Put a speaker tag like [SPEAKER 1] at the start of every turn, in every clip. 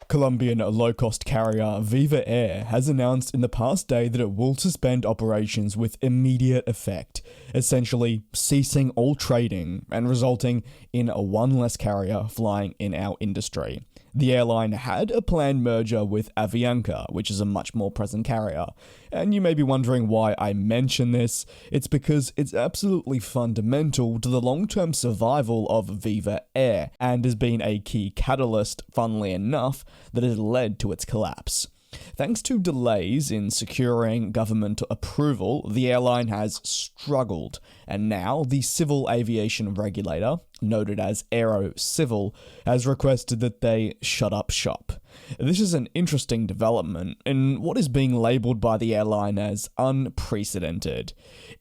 [SPEAKER 1] Colombian low-cost carrier Viva Air has announced in the past day that it will suspend operations with immediate effect, essentially ceasing all trading and resulting in one less carrier flying in our industry. The airline had a planned merger with Avianca, which is a much more present carrier. And you may be wondering why I mention this. It's because it's absolutely fundamental to the long-term survival of Viva Air and has been a key catalyst, funnily enough, that has led to its collapse. Thanks to delays in securing government approval, the airline has struggled, and now the civil aviation regulator, noted as Aero Civil, has requested that they shut up shop. This is an interesting development in what is being labelled by the airline as unprecedented.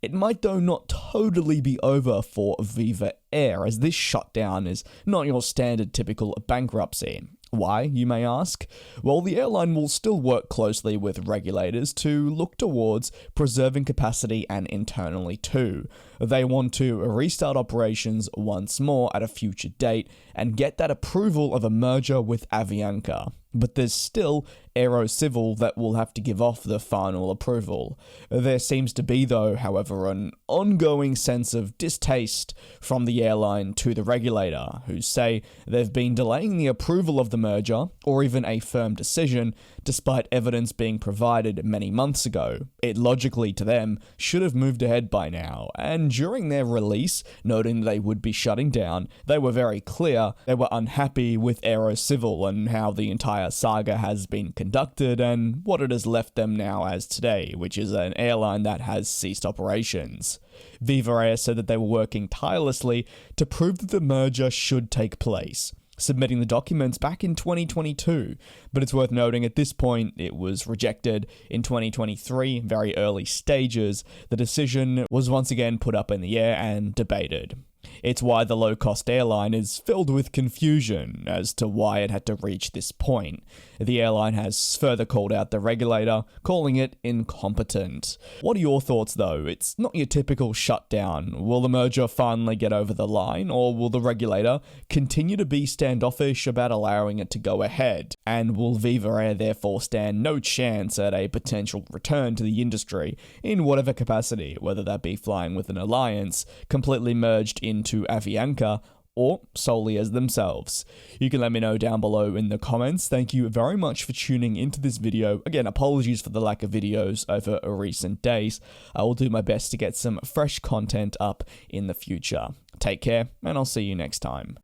[SPEAKER 1] It might though not totally be over for Viva Air, as this shutdown is not your standard typical bankruptcy. Why, you may ask? Well, the airline will still work closely with regulators to look towards preserving capacity and internally too. They want to restart operations once more at a future date and get that approval of a merger with Avianca. But there's still Aero Civil that will have to give off the final approval. There seems to be, though, however, an ongoing sense of distaste from the airline to the regulator, who say they've been delaying the approval of the merger, or even a firm decision, despite evidence being provided many months ago. It logically, to them, should have moved ahead by now, and during their release, noting they would be shutting down, they were very clear they were unhappy with Aero Civil and how the entire saga has been conducted and what it has left them now as today, which is an airline that has ceased operations. Viva Air said that they were working tirelessly to prove that the merger should take place, submitting the documents back in 2022, but it's worth noting at this point it was rejected in 2023, very early stages. The decision was once again put up in the air and debated. It's why the low-cost airline is filled with confusion as to why it had to reach this point. The airline has further called out the regulator, calling it incompetent. What are your thoughts though? It's not your typical shutdown. Will the merger finally get over the line, or will the regulator continue to be standoffish about allowing it to go ahead? And will Viva Air therefore stand no chance at a potential return to the industry in whatever capacity, whether that be flying with an alliance, completely merged into Avianca, or solely as themselves? You can let me know down below in the comments. Thank you very much for tuning into this video. Again, apologies for the lack of videos over recent days. I will do my best to get some fresh content up in the future. Take care, and I'll see you next time.